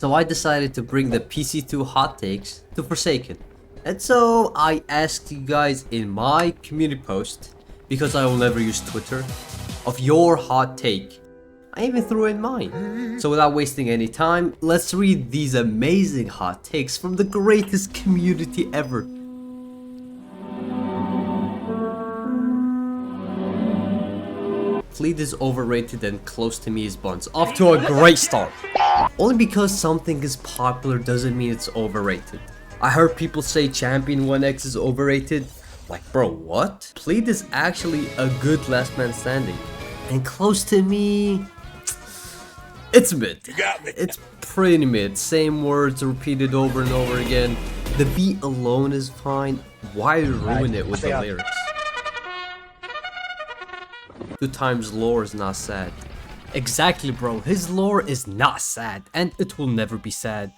So I decided to bring the PC2 hot takes to Forsaken. And so I asked you guys in my community post, because I will never use Twitter, of your hot take. I even threw in mine. So without wasting any time, let's read these amazing hot takes from the greatest community ever. Fleet is overrated and Close to Me is buns. Off to a great start. Only because something is popular doesn't mean it's overrated. I heard people say Champion 1X is overrated. Like, bro, what? Fleet is actually a good last man standing. And Close to Me, it's mid. It's pretty mid. Same words repeated over and over again. The beat alone is fine. Why ruin it with the lyrics? 2 times lore is not sad. Exactly, bro. His lore is not sad, and it will never be sad.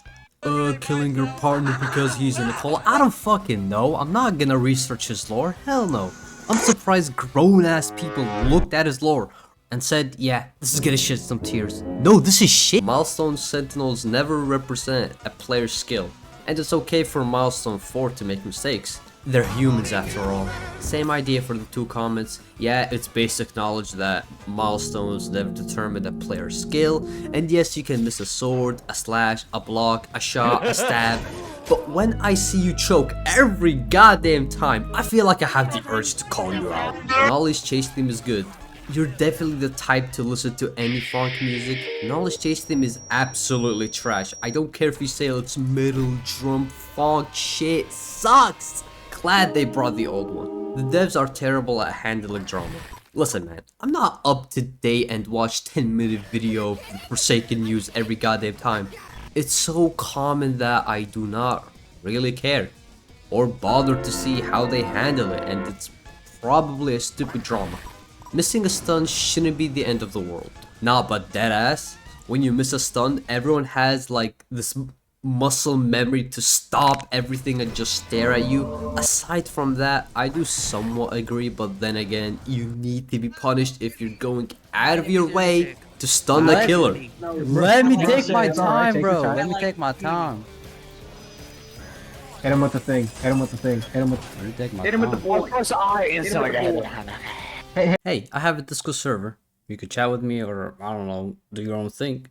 Killing your partner because he's in a call. I don't fucking know. I'm not gonna research his lore. Hell no. I'm surprised grown-ass people looked at his lore and said, yeah, this is gonna shed some tears. No, this is shit. Milestone Sentinels never represent a player's skill, and it's okay for Milestone 4 to make mistakes. They're humans after all. Same idea for the 2 comments. Yeah, it's basic knowledge that milestones never determine a player's skill, and yes, you can miss a sword, a slash, a block, a shot, a stab, but when I see you choke every goddamn time, I feel like I have the urge to call you out. Knowledge chase theme is good. You're definitely the type to listen to any funk music. Knowledge chase theme is absolutely trash. I don't care if you say it's metal, drum, funk, shit sucks. Glad they brought the old one. The devs are terrible at handling drama. Listen, man, I'm not up to date and watch 10-minute video of Forsaken news every goddamn time. It's so common that I do not really care or bother to see how they handle it, and it's probably a stupid drama. Missing a stun shouldn't be the end of the world. Nah, but deadass, when you miss a stun, everyone has like this muscle memory to stop everything and just stare at you. Aside from that, I do somewhat agree, but then again, you need to be punished if you're going out of your way to stun the killer. Let me take my time, bro. Let me take my time. Hit him with the thing. Hit him with the thing. Hit him with the thing. Hit him with the ball. Hey, I have a Discord server. You could chat with me or, I don't know, do your own thing.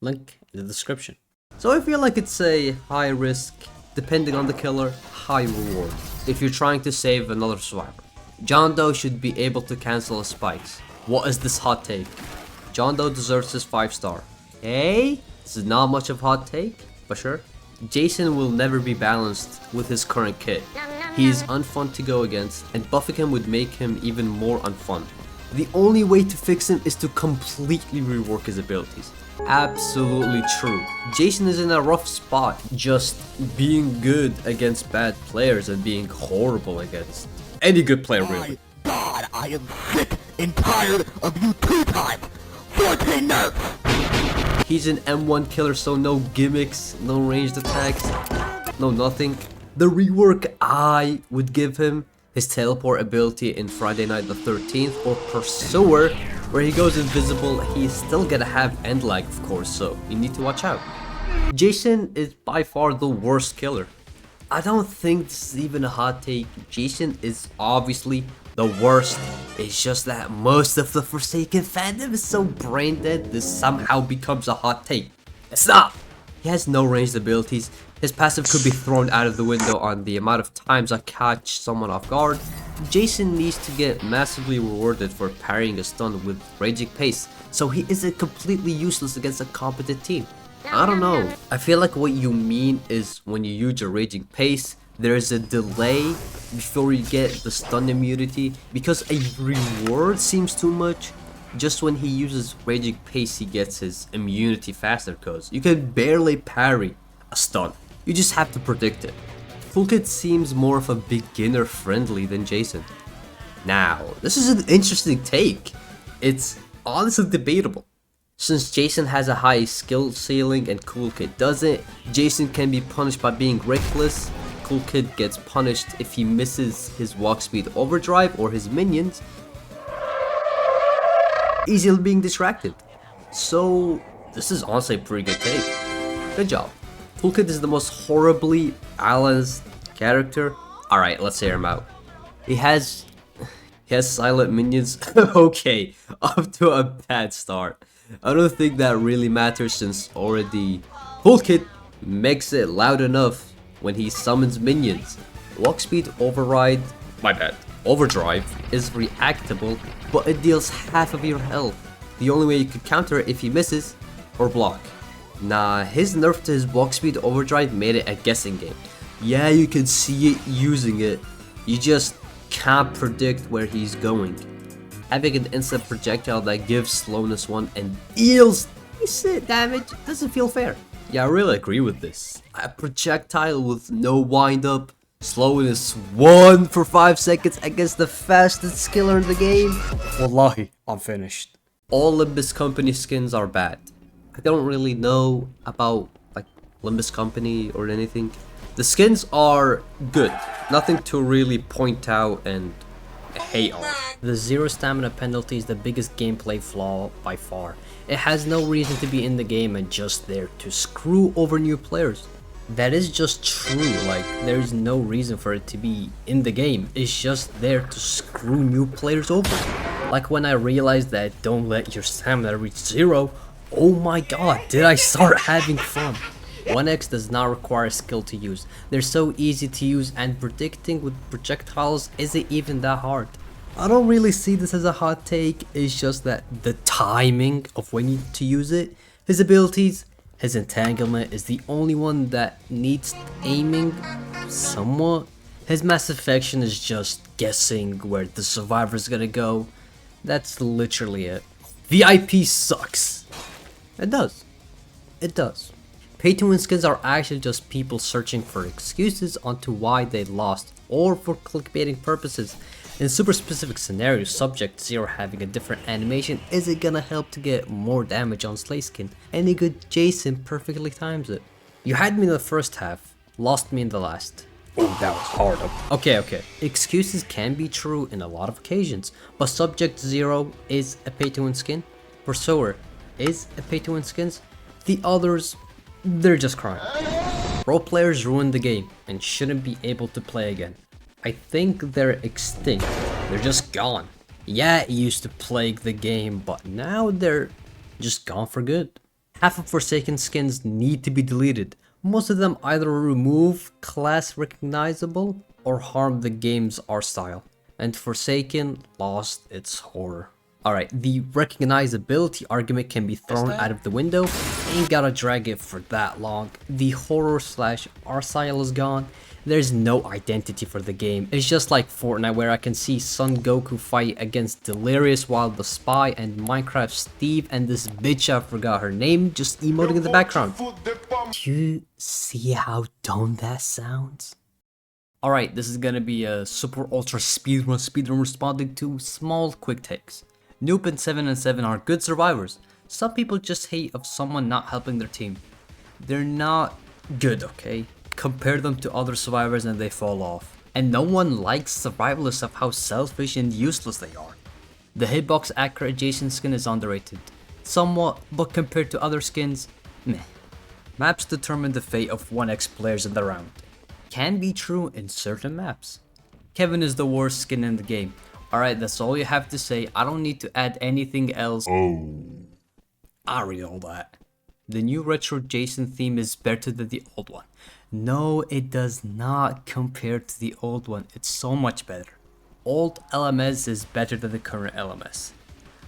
Link in the description. So I feel like it's a high risk, depending on the killer, high reward. If you're trying to save another survivor. John Doe should be able to cancel his spikes. What is this hot take? John Doe deserves his 5-star. Hey, this is not much of a hot take, but sure. Jason will never be balanced with his current kit. He is unfun to go against, and buffing him would make him even more unfun. The only way to fix him is to completely rework his abilities. Absolutely true. Jason is in a rough spot, just being good against bad players and being horrible against any good player, really. God, I am sick and tired of you 2-time 14 nerfs. He's an M1 killer, so no gimmicks, no ranged attacks, no nothing. The rework I would give him, his teleport ability in Friday Night the 13th or Pursuer, where he goes invisible. He's still gonna have end lag, of course, so you need to watch out. Jason is by far the worst killer. I don't think this is even a hot take. Jason is obviously the worst. It's just that most of the Forsaken fandom is so brain dead this somehow becomes a hot take. It's not! He has no ranged abilities. His passive could be thrown out of the window on the amount of times I catch someone off guard. Jason needs to get massively rewarded for parrying a stun with raging pace, so he isn't completely useless against a competent team. I don't know. I feel like what you mean is when you use your raging pace, there's a delay before you get the stun immunity, because a reward seems too much. Just when he uses raging pace, he gets his immunity faster, cause you can barely parry a stun. You just have to predict it. Toolkit seems more of a beginner friendly than Jason. Now, this is an interesting take. It's honestly debatable. Since Jason has a high skill ceiling and Cool Kid doesn't, Jason can be punished by being reckless. Cool Kid gets punished if he misses his walk speed overdrive or his minions, easily being distracted. So this is honestly a pretty good take. Good job. Toolkit is the most horribly balanced character. Alright, let's hear him out. He has silent minions. Okay, off to a bad start. I don't think that really matters since already Toolkit makes it loud enough when he summons minions. Walk speed override, overdrive is reactable, but it deals half of your health. The only way you could counter it if he misses or block. Nah, his nerf to his walk speed overdrive made it a guessing game. Yeah, you can see it using it, you just can't predict where he's going. Having an instant projectile that gives slowness 1 and deals decent damage doesn't feel fair. Yeah, I really agree with this. A projectile with no wind up, slowness 1 for 5 seconds against the fastest skiller in the game. Wallahi, I'm finished. All Limbus Company skins are bad. I don't really know about like Limbus Company or anything. The skins are good, nothing to really point out and hate on. The 0 stamina penalty is the biggest gameplay flaw by far. It has no reason to be in the game and just there to screw over new players. That is just true, like there's no reason for it to be in the game. It's just there to screw new players over. Like when I realized that don't let your stamina reach 0, oh my god, did I start having fun. 1x does not require skill to use. They're so easy to use and predicting with projectiles isn't even that hard. I don't really see this as a hot take, it's just that the timing of when you to use it, his abilities, his entanglement is the only one that needs aiming somewhat. His mass affection is just guessing where the survivor's gonna go. That's literally it. VIP sucks. It does. It does. Pay to win skins are actually just people searching for excuses onto why they lost or for clickbaiting purposes. In super specific scenarios, subject 0 having a different animation isn't gonna help to get more damage on Slay skin. Any good Jason perfectly times it. You had me in the first half, lost me in the last. Oh, that was hard. Okay. Excuses can be true in a lot of occasions, but subject 0 is a pay to win skin. Pursuer is a pay to win skins. The others, they're just crime. Pro players ruined the game and shouldn't be able to play again. I think they're extinct. They're just gone. Yeah, it used to plague the game, but now they're just gone for good. Half of Forsaken skins need to be deleted. Most of them either remove class recognizable or harm the game's art style. And Forsaken lost its horror. Alright, the recognizability argument can be thrown out of the window. Ain't gotta drag it for that long. The horror slash art style is gone. There's no identity for the game. It's just like Fortnite where I can see Son Goku fight against Delirious while the Spy and Minecraft Steve and this bitch I forgot her name just emoting in the background. Do you see how dumb that sounds? Alright, this is gonna be a super ultra speedrun responding to small quick takes. Noob and 7 and 7 are good survivors. Some people just hate of someone not helping their team. They're not good, okay? Compare them to other survivors and they fall off. And no one likes survivalists of how selfish and useless they are. The hitbox accurate Jason skin is underrated. Somewhat, but compared to other skins, meh. Maps determine the fate of 1x players in the round. Can be true in certain maps. Kevin is the worst skin in the game. Alright, that's all you have to say. I don't need to add anything else. I read all that. The new retro Jason theme is better than the old one. No, it does not compare to the old one. It's so much better. Old LMS is better than the current LMS.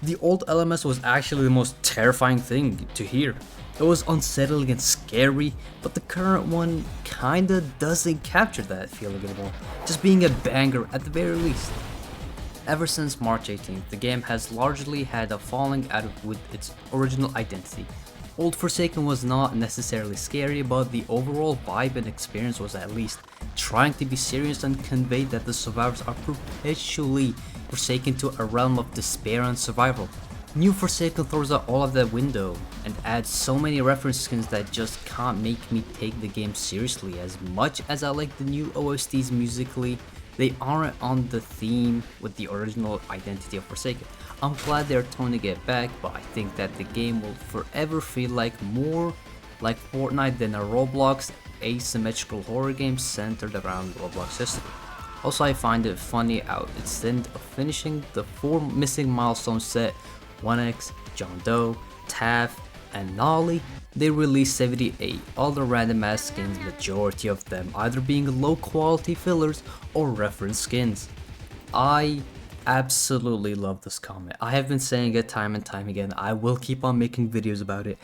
The old LMS was actually the most terrifying thing to hear. It was unsettling and scary, but the current one kinda doesn't capture that feeling anymore. Just being a banger at the very least. Ever since March 18th, the game has largely had a falling out with its original identity. Old Forsaken was not necessarily scary, but the overall vibe and experience was at least trying to be serious and convey that the survivors are perpetually forsaken to a realm of despair and survival. New Forsaken throws out all of that window and adds so many reference skins that just can't make me take the game seriously. As much as I like the new OSTs musically, they aren't on the theme with the original identity of Forsaken. I'm glad they're toning it back, but I think that the game will forever feel like more Like Fortnite, then a Roblox asymmetrical horror game centered around Roblox history. Also, I find it funny how instead of finishing the 4 missing milestones set, 1X, John Doe, Taff, and Nolly, they released 78 other random ass skins, majority of them either being low quality fillers or reference skins. I absolutely love this comment. I have been saying it time and time again. I will keep on making videos about it.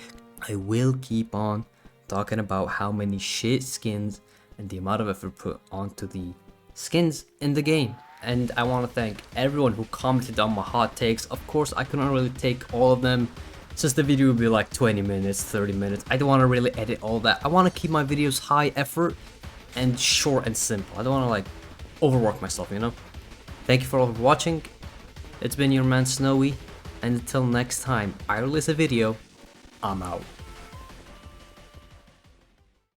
I will keep on talking about how many shit skins and the amount of effort put onto the skins in the game. And I want to thank everyone who commented on my hot takes. Of course, I couldn't really take all of them since the video would be like 20 minutes, 30 minutes. I don't want to really edit all that. I want to keep my videos high effort and short and simple. I don't want to like overwork myself, you know? Thank you for all for watching. It's been your man Snowy, and until next time I release a video, I'm out.